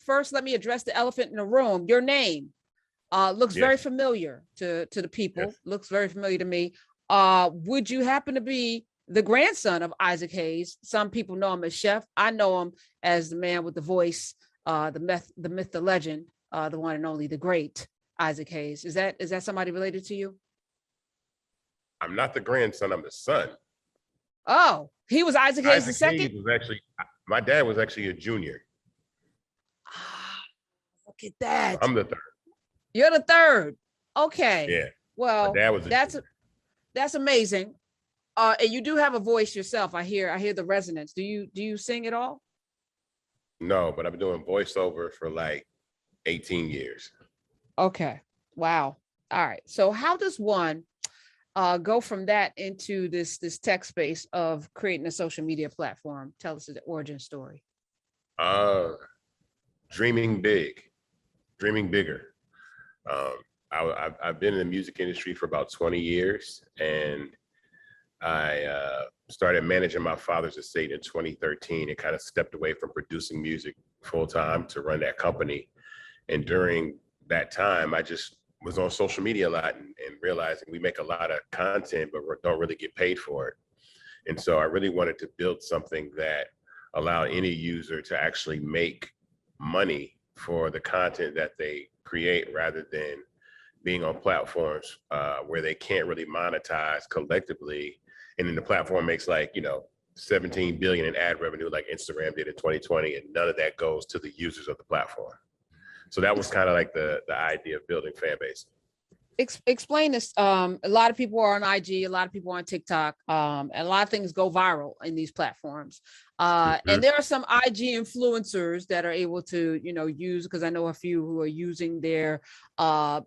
first let me address the elephant in the room. Your name looks very familiar to the people. Yes. Looks very familiar to me. Would you happen to be the grandson of Isaac Hayes? Some people know him as Chef. I know him as the man with the voice, the myth, the legend, the one and only, the great Isaac Hayes. Is that somebody related to you? I'm not the grandson, I'm the son. Oh, he was Isaac Hayes the second? Hayes was actually, my dad was actually a junior. Look at that. I'm the third. You're the third. Okay. Yeah. Well, that's amazing. And you do have a voice yourself. I hear the resonance. Do you sing at all? No, but I've been doing voiceover for like 18 years. Okay. Wow. All right. So how does one go from that into this tech space of creating a social media platform? Tell us the origin story. Dreaming big, dreaming bigger. I've been in the music industry for about 20 years, and I started managing my father's estate in 2013 and kind of stepped away from producing music full time to run that company. And during that time, I just was on social media a lot and realizing we make a lot of content, but we don't really get paid for it. And so I really wanted to build something that allowed any user to actually make money for the content that they create, rather than being on platforms where they can't really monetize collectively. And then the platform makes like, 17 billion in ad revenue like Instagram did in 2020, and none of that goes to the users of the platform. So that was kind of like the idea of building Fanbase. Explain this. A lot of people are on IG, a lot of people are on TikTok, and a lot of things go viral in these platforms. And there are some IG influencers that are able to, use, because I know a few who are using their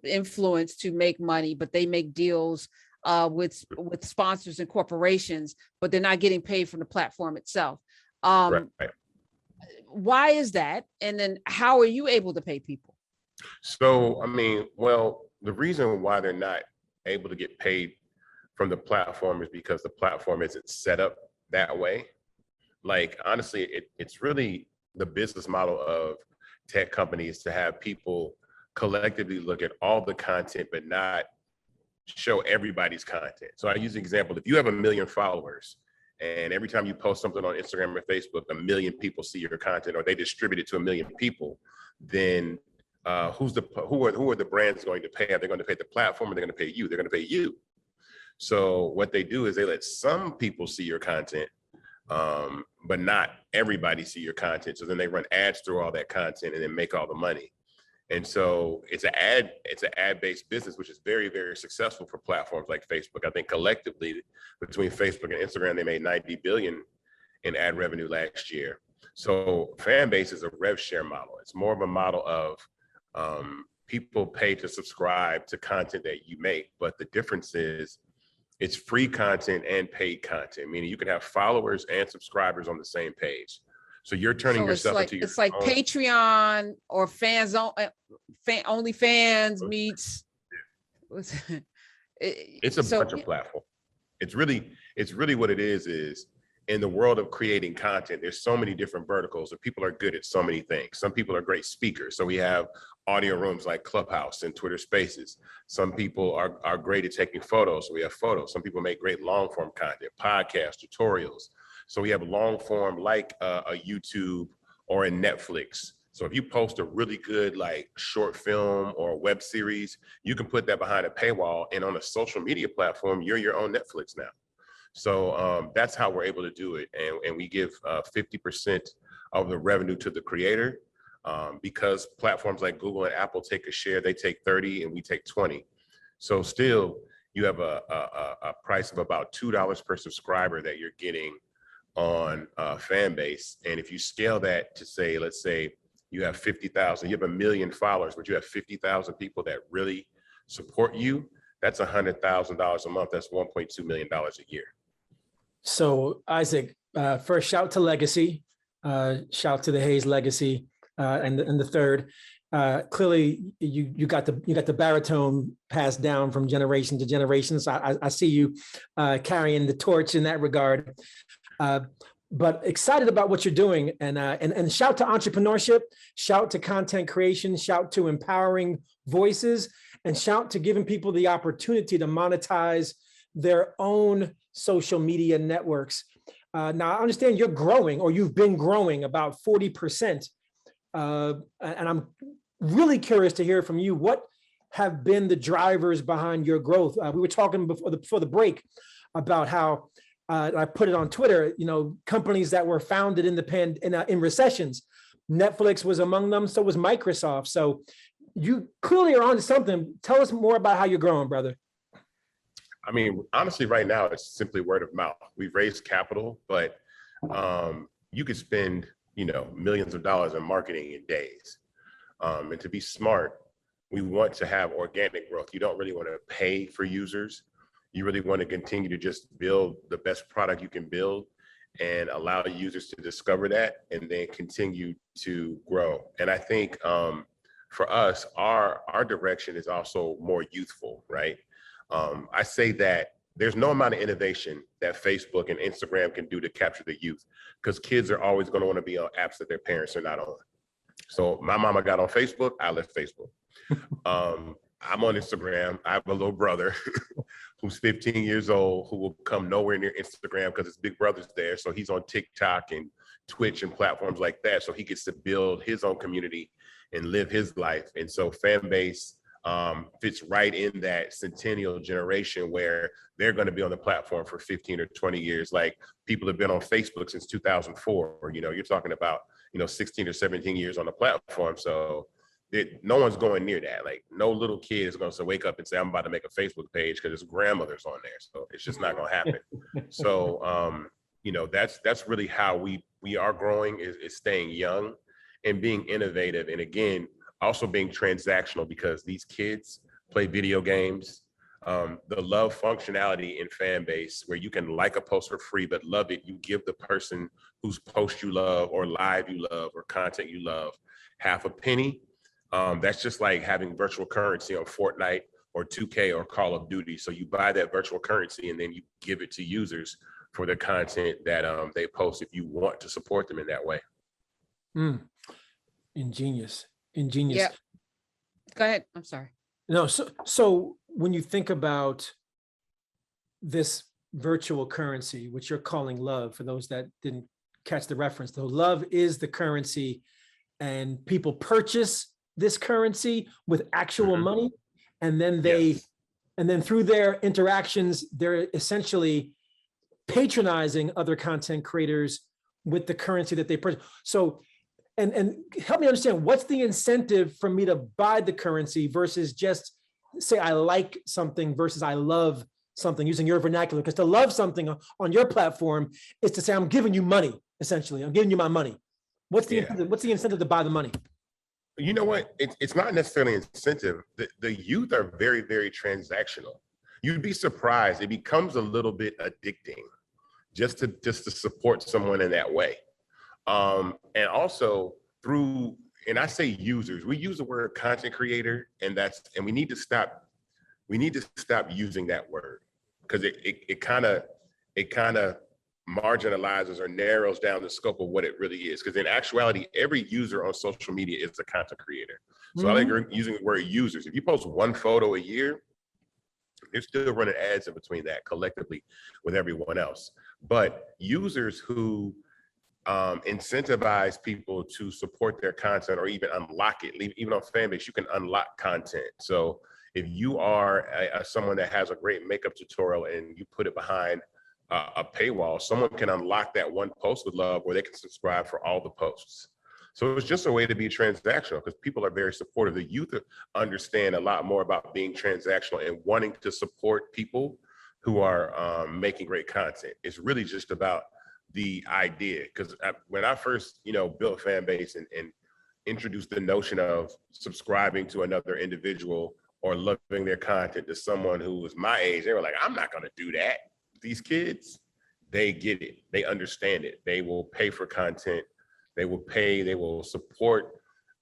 influence to make money, but they make deals with sponsors and corporations, but they're not getting paid from the platform itself. Right. Why is that? And then how are you able to pay people? So, the reason why they're not able to get paid from the platform is because the platform isn't set up that way. Like, honestly, it's really the business model of tech companies to have people collectively look at all the content, but not show everybody's content. So I use the example, if you have 1 million followers, and every time you post something on Instagram or Facebook, 1 million people see your content, or they distribute it to 1 million people, then who are the brands going to pay? Are they going to pay the platform, or they're going to pay you? They're going to pay you. So what they do is they let some people see your content, but not everybody see your content. So then they run ads through all that content and then make all the money. And so it's an ad-based business, which is very, very successful for platforms like Facebook. I think collectively between Facebook and Instagram, they made 90 billion in ad revenue last year. So Fanbase is a rev share model. It's more of a model of people pay to subscribe to content that you make, but the difference is it's free content and paid content, meaning you can have followers and subscribers on the same page. So you're turning yourself into your own. It's like Patreon or only fans meets. It's a bunch of platforms. It's really what it is in the world of creating content, there's so many different verticals and people are good at so many things. Some people are great speakers. So we have audio rooms like Clubhouse and Twitter Spaces. Some people are great at taking photos. So we have photos. Some people make great long form content, podcasts, tutorials. So we have long form like a YouTube or a Netflix. So if you post a really good like short film or a web series, you can put that behind a paywall, and on a social media platform, you're your own Netflix now. So that's how we're able to do it. And we give 50% of the revenue to the creator because platforms like Google and Apple take a share, they take 30 and we take 20. So still you have a price of about $2 per subscriber that you're getting on Fanbase. And if you scale that to say, let's say you have 50,000, you have 1 million followers, but you have 50,000 people that really support you, that's $100,000 a month. That's $1.2 million a year. So Isaac, first shout to legacy, shout to the Hayes legacy, and the third. Clearly, you got the baritone passed down from generation to generation. So I see you carrying the torch in that regard. but excited about what you're doing. And shout to entrepreneurship, shout to content creation, shout to empowering voices, and shout to giving people the opportunity to monetize their own social media networks. Now, I understand you're growing, or you've been growing about 40%. And I'm really curious to hear from you. What have been the drivers behind your growth? We were talking before the break about how I put it on Twitter, companies that were founded in recessions. Netflix was among them, so was Microsoft. So you clearly are onto something. Tell us more about how you're growing, brother. I mean, honestly, right now, it's simply word of mouth. We've raised capital, but you could spend, millions of dollars in marketing in days. And to be smart, we want to have organic growth. You don't really want to pay for users. You really want to continue to just build the best product you can build and allow users to discover that and then continue to grow. And I think for us, our direction is also more youthful, right? I say that there's no amount of innovation that Facebook and Instagram can do to capture the youth, because kids are always going to want to be on apps that their parents are not on. So my mama got on Facebook, I left Facebook. I'm on Instagram. I have a little brother who's 15 years old who will come nowhere near Instagram because his big brother's there. So he's on TikTok and Twitch and platforms like that. So he gets to build his own community and live his life. And so Fanbase fits right in that centennial generation where they're going to be on the platform for 15 or 20 years. Like, people have been on Facebook since 2004. You're talking about, 16 or 17 years on the platform. So no one's going near that. Like, no little kid is going to wake up and say, I'm about to make a Facebook page because his grandmother's on there. So it's just not going to happen. So, that's really how we are growing, is staying young and being innovative. And again, also being transactional, because these kids play video games. The love functionality in Fanbase, where you can like a post for free, but love it, you give the person whose post you love or live you love or content you love half a penny. That's just like having virtual currency on Fortnite or 2K or Call of Duty. So you buy that virtual currency and then you give it to users for the content that they post if you want to support them in that way. Ingenious. Yeah. Go ahead. I'm sorry. No, so when you think about this virtual currency, which you're calling love, for those that didn't catch the reference, though, love is the currency, and people purchase this currency with actual money, and then and then through their interactions, they're essentially patronizing other content creators with the currency that they purchase. So, and help me understand, what's the incentive for me to buy the currency versus just say I like something versus I love something, using your vernacular? Because to love something on your platform is to say, I'm giving you money, essentially. I'm giving you my money. What's the incentive? What's the incentive to buy the money? You know what? It's not necessarily incentive. The youth are very, very transactional. You'd be surprised. It becomes a little bit addicting just to support someone in that way. And also through, and I say users, we use the word content creator, and we need to stop using that word, because it kind of marginalizes or narrows down the scope of what it really is. Because in actuality, every user on social media is a content creator. So I think using the word users. If you post one photo a year, you're still running ads in between that collectively with everyone else. But users who incentivize people to support their content or even unlock it. Even on Fanbase, you can unlock content. So if you are someone that has a great makeup tutorial and you put it behind a paywall, someone can unlock that one post with love where they can subscribe for all the posts. So it's just a way to be transactional, because people are very supportive. The youth understand a lot more about being transactional and wanting to support people who are making great content. It's really just about the idea. Because when I first, built Fanbase and introduced the notion of subscribing to another individual or loving their content to someone who was my age, they were like, I'm not going to do that. These kids, they get it. They understand it. They will pay for content. They will support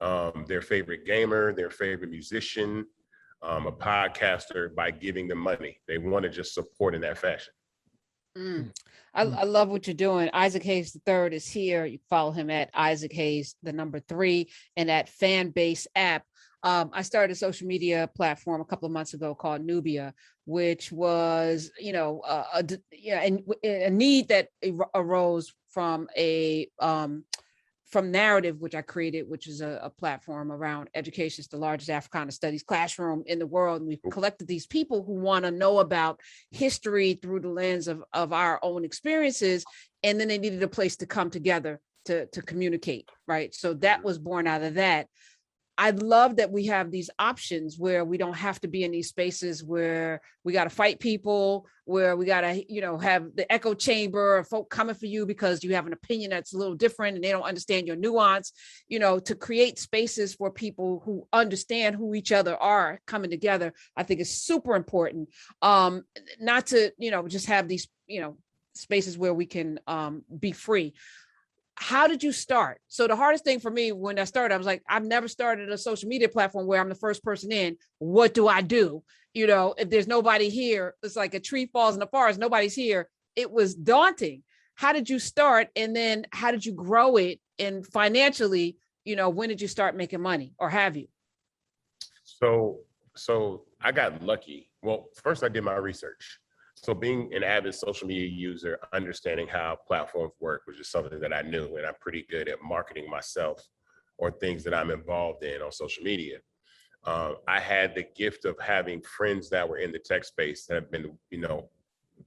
their favorite gamer, their favorite musician, a podcaster, by giving them money. They want to just support in that fashion. Mm. I love what you're doing. Isaac Hayes III is here. You can follow him at Isaac Hayes, the number 3, and at Fanbase app. I started a social media platform a couple of months ago called Nubia, which was, a need that arose from from Narrative, which I created, which is a platform around education. It's the largest Africana studies classroom in the world. And we've collected these people who want to know about history through the lens of our own experiences. And then they needed a place to come together to communicate, right? So that was born out of that. I love that we have these options where we don't have to be in these spaces where we got to fight people, where we got to, have the echo chamber of folk coming for you because you have an opinion that's a little different and they don't understand your nuance, to create spaces for people who understand who each other are coming together. I think is super important. Not to, just have these, spaces where we can be free. How did you start? So the hardest thing for me when I started, I was like, I've never started a social media platform where I'm the first person in. What do I do? If there's nobody here, it's like a tree falls in the forest, nobody's here. It was daunting. How did you start? And then how did you grow it? And financially, when did you start making money, or have you? So I got lucky. Well, first I did my research. So being an avid social media user, understanding how platforms work was just something that I knew, and I'm pretty good at marketing myself or things that I'm involved in on social media. I had the gift of having friends that were in the tech space that have been,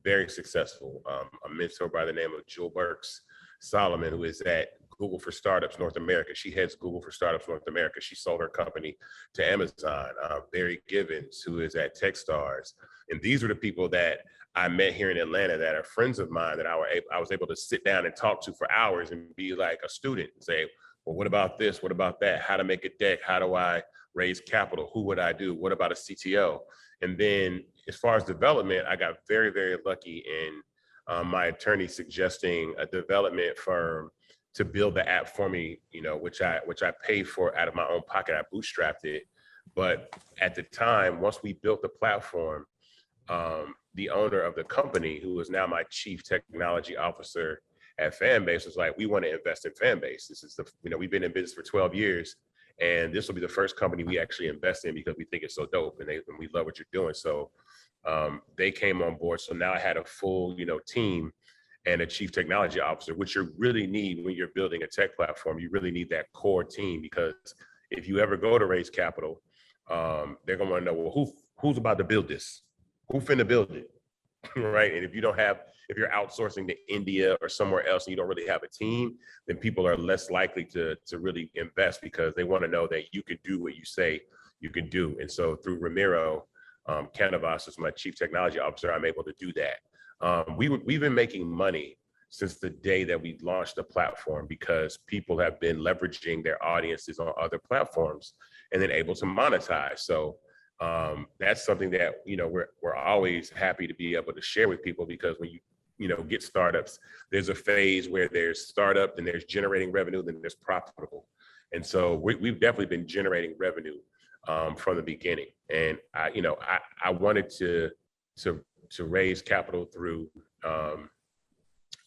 very successful. A mentor by the name of Jewel Burks Solomon, who is at Google for Startups North America. She heads Google for Startups North America. She sold her company to Amazon. Barry Givens, who is at Techstars. And these were the people that I met here in Atlanta that are friends of mine that I was able to sit down and talk to for hours and be like a student and say, well, what about this? What about that? How to make a deck? How do I raise capital? Who would I do? What about a CTO? And then as far as development, I got very, very lucky in my attorney suggesting a development firm to build the app for me, which I paid for out of my own pocket. I bootstrapped it. But at the time, once we built the platform, the owner of the company, who is now my chief technology officer at Fanbase, was like, we want to invest in Fanbase. This is we've been in business for 12 years, and this will be the first company we actually invest in because we think it's so dope and we love what you're doing. So they came on board. So now I had a full, team and a chief technology officer, which you really need when you're building a tech platform. You really need that core team, because if you ever go to raise capital, they're going to want to know, well, who's about to build this? Who finna build it, right? And if you're outsourcing to India or somewhere else and you don't really have a team, then people are less likely to really invest, because they want to know that you can do what you say you can do. And so through Ramiro Canavas, as my chief technology officer, I'm able to do that. We've been making money since the day that we launched the platform, because people have been leveraging their audiences on other platforms and then able to monetize. So that's something that we're always happy to be able to share with people, because when you get startups, there's a phase where there's startup, then there's generating revenue, then there's profitable. And so we've definitely been generating revenue from the beginning. And I wanted to raise capital through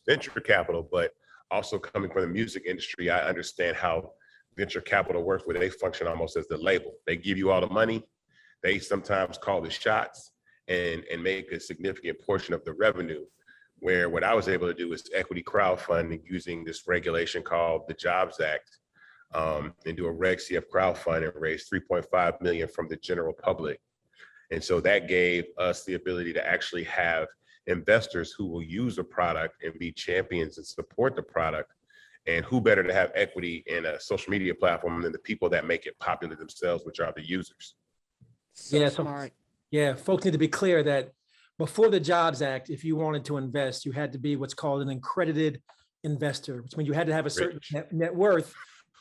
venture capital, but also coming from the music industry, I understand how venture capital works, where they function almost as the label. They give you all the money. They sometimes call the shots and make a significant portion of the revenue, where what I was able to do is equity crowdfunding using this regulation called the Jobs Act, and do a Reg CF crowdfund and raise $3.5 million from the general public. And so that gave us the ability to actually have investors who will use the product and be champions and support the product. And who better to have equity in a social media platform than the people that make it popular themselves, which are the users. So smart. Yeah, folks need to be clear that before the Jobs Act, if you wanted to invest, you had to be what's called an accredited investor, which means you had to have a certain net worth,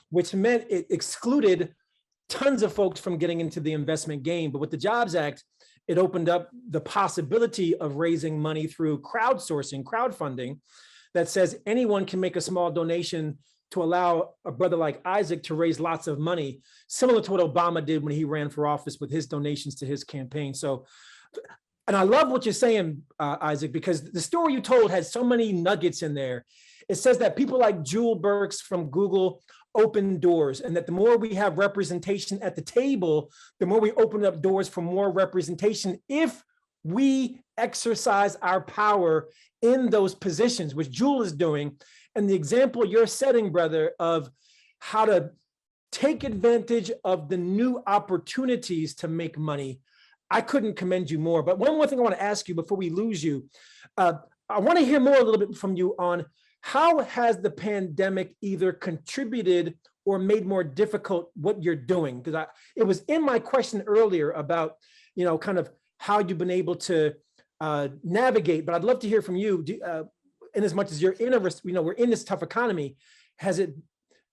which meant it excluded tons of folks from getting into the investment game. But with the Jobs Act, it opened up the possibility of raising money through crowdfunding, that says anyone can make a small donation to allow a brother like Isaac to raise lots of money, similar to what Obama did when he ran for office with his donations to his campaign. So And I love what you're saying, Isaac, because the story you told has so many nuggets in there. It says that people like Jewel Burks from Google open doors, and that the more we have representation at the table, the more we open up doors for more representation if we exercise our power in those positions, which Jewel is doing. And the example you're setting, brother, of how to take advantage of the new opportunities to make money, I couldn't commend you more. But one more thing I want to ask you before we lose you, I want to hear more a little bit from you on how has the pandemic either contributed or made more difficult what you're doing? Because it was in my question earlier about, kind of how you've been able to navigate, but I'd love to hear from you. In as much as you're we're in this tough economy, has it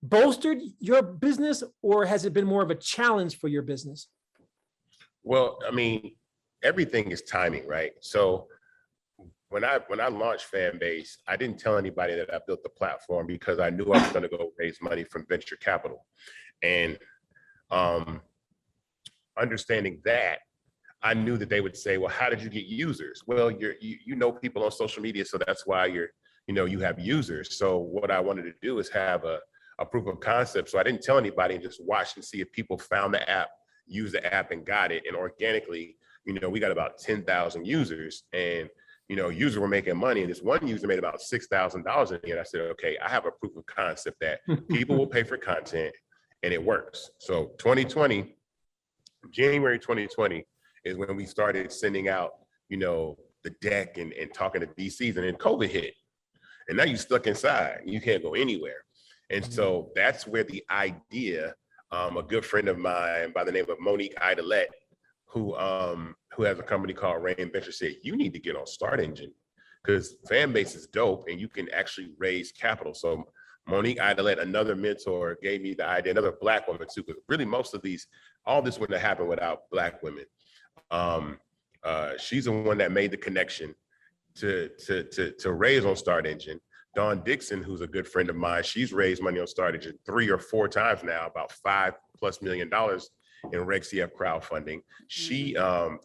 bolstered your business or has it been more of a challenge for your business? Well, I mean, everything is timing, right? So when I launched Fanbase, I didn't tell anybody that I built the platform because I knew I was going to go raise money from venture capital. And understanding that, I knew that they would say, well, how did you get users? Well, you know people on social media, so that's why you have users. So what I wanted to do is have a proof of concept. So I didn't tell anybody and just watch and see if people found the app, used the app and got it. And organically, we got about 10,000 users, and users were making money. And this one user made about $6,000 in the end. I said, okay, I have a proof of concept that people will pay for content and it works. So January 2020 is when we started sending out, the deck and talking to VCs, and then COVID hit. And now you're stuck inside. You can't go anywhere. And so that's where the idea, a good friend of mine by the name of Monique Idolette, who has a company called Rain Venture, said, you need to get on Start Engine because Fanbase is dope and you can actually raise capital. So Monique Idolette, another mentor, gave me the idea, another Black woman too, because really most of all this wouldn't have happened without Black women. She's the one that made the connection to raise on Start Engine. Dawn Dixon, who's a good friend of mine, she's raised money on Start Engine 3 or 4 times now, about $5+ million in Reg CF crowdfunding. She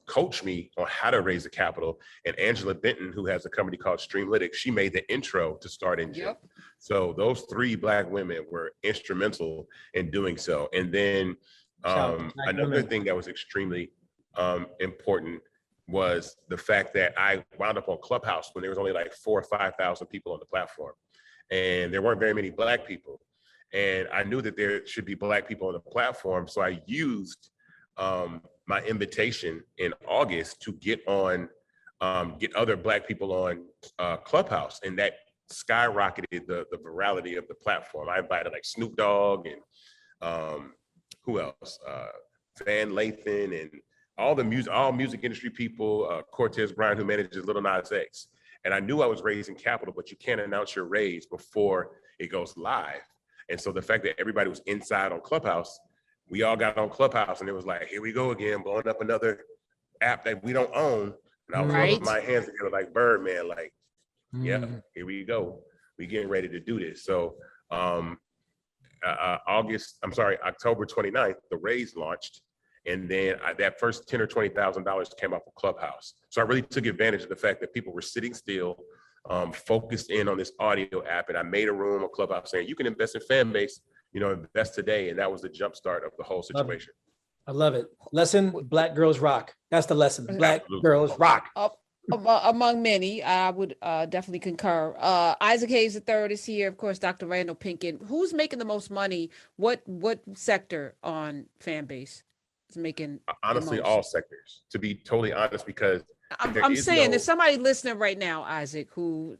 coached me on how to raise the capital. And Angela Benton, who has a company called Streamlytics, she made the intro to Start Engine. Yep. So those 3 Black women were instrumental in doing so. And then another thing that was extremely important was the fact that I wound up on Clubhouse when there was only like 4,000 or 5,000 people on the platform. And there weren't very many Black people. And I knew that there should be Black people on the platform. So I used my invitation in August to get other Black people on Clubhouse. And that skyrocketed the virality of the platform. I invited like Snoop Dogg and who else? Van Lathan and all music industry people, Cortez Bryant, who manages Little Nas X. And I knew I was raising capital, but you can't announce your raise before it goes live. And so the fact that everybody was inside on Clubhouse, we all got on Clubhouse and it was like, here we go again, blowing up another app that we don't own. And I was rubbing my hands together like Birdman, like, yeah, here we go. We getting ready to do this. So October 29th, the raise launched. And then that first $10,000 or $20,000 came off of Clubhouse. So I really took advantage of the fact that people were sitting still, focused in on this audio app. And I made a room on Clubhouse saying, you can invest in Fanbase, invest today. And that was the jumpstart of the whole situation. I love it. Lesson, Black girls rock. That's the lesson. Black girls rock. Among many, I would definitely concur. Isaac Hayes III is here. Of course, Dr. Randall Pinkin. Who's making the most money? What sector on Fanbase is making? Honestly, all sectors, to be totally honest, because I'm saying there's somebody listening right now, Isaac, who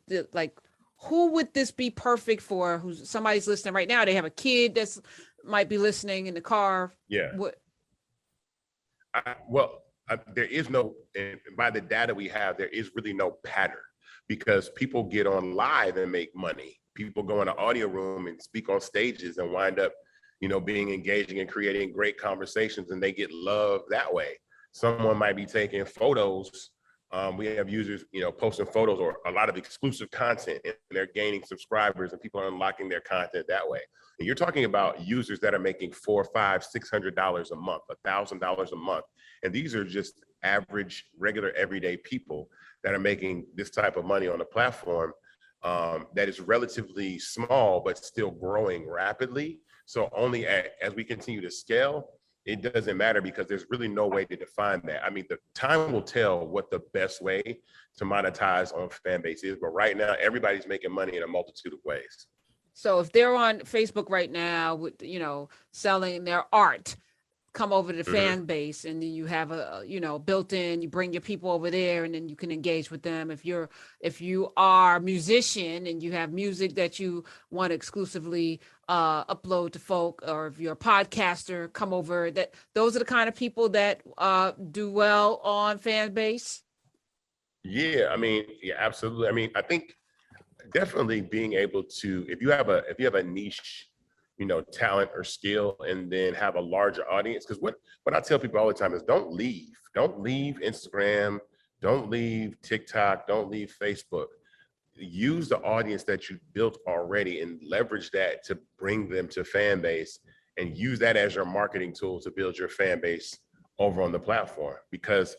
would this be perfect for? Who's somebody's listening right now? They have a kid that's might be listening in the car. Yeah. There is no, and by the data we have, there is really no pattern because people get on live and make money. People go in an audio room and speak on stages and wind up, being engaging and creating great conversations, and they get love that way. Someone might be taking photos. We have users, posting photos or a lot of exclusive content, and they're gaining subscribers and people are unlocking their content that way. And you're talking about users that are making $400, $500, $600 a month, $1,000 a month. And these are just average, regular, everyday people that are making this type of money on the platform that is relatively small, but still growing rapidly. So only as we continue to scale, it doesn't matter because there's really no way to define that. I mean, the time will tell what the best way to monetize on Fanbase is, but right now everybody's making money in a multitude of ways. So if they're on Facebook right now with, selling their art, come over to the fan base, and then you have a built in, you bring your people over there, and then you can engage with them. If you are a musician and you have music that you want to exclusively upload to folk, or if you're a podcaster, come over. Those are the kind of people that do well on fan base. Yeah, I mean, yeah, absolutely. I mean, I think definitely being able to, if you have a niche, talent or skill, and then have a larger audience. Because what I tell people all the time is don't leave Instagram, don't leave TikTok, don't leave Facebook. Use the audience that you built already and leverage that to bring them to Fanbase, and use that as your marketing tool to build your fan base over on the platform. Because,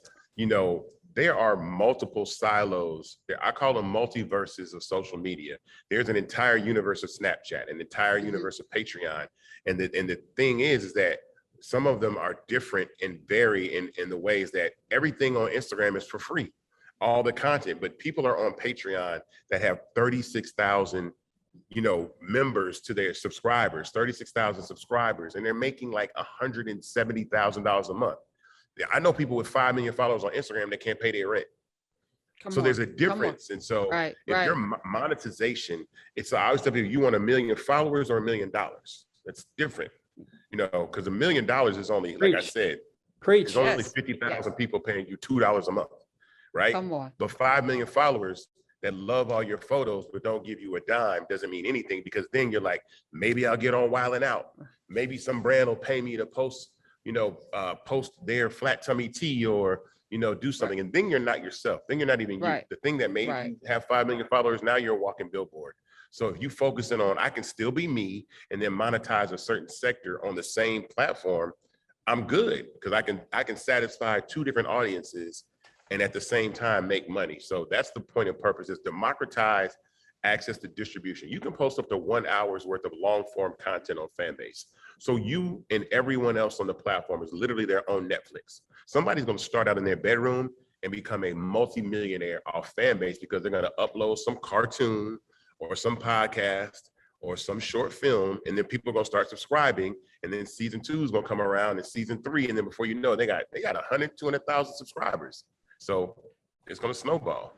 there are multiple silos. I call them multiverses of social media. There's an entire universe of Snapchat, an entire universe of Patreon. And the thing is that some of them are different and vary in the ways that everything on Instagram is for free, all the content, but people are on Patreon that have 36,000 members to their subscribers, 36,000 subscribers, and they're making like $170,000 a month. I know people with 5 million followers on Instagram that can't pay their rent. There's a difference. And so if your monetization, I always tell people, you want 1 million followers or $1 million? That's different, because $1 million is only, like I said, there's only 50,000 people paying you $2 a month, right? Come on. But 5 million followers that love all your photos but don't give you a dime doesn't mean anything, because then you're like, maybe I'll get on Wild 'N Out. Maybe some brand will pay me to post their flat tummy tea, or, do something. And then you're not yourself. Then you're not even you. The thing that made you have 5 million followers, now you're a walking billboard. So if you focus in on, I can still be me and then monetize a certain sector on the same platform, I'm good, because I can satisfy 2 different audiences and at the same time make money. So that's the point and purpose, is democratize access to distribution. You can post up to 1 hour's worth of long form content on Fanbase. So you and everyone else on the platform is literally their own Netflix. Somebody's going to start out in their bedroom and become a multimillionaire off Fanbase because they're going to upload some cartoon or some podcast or some short film, and then people are going to start subscribing, and then season 2 is going to come around, and season 3, and then before you know it, they got 100, 200,000 subscribers. So it's going to snowball.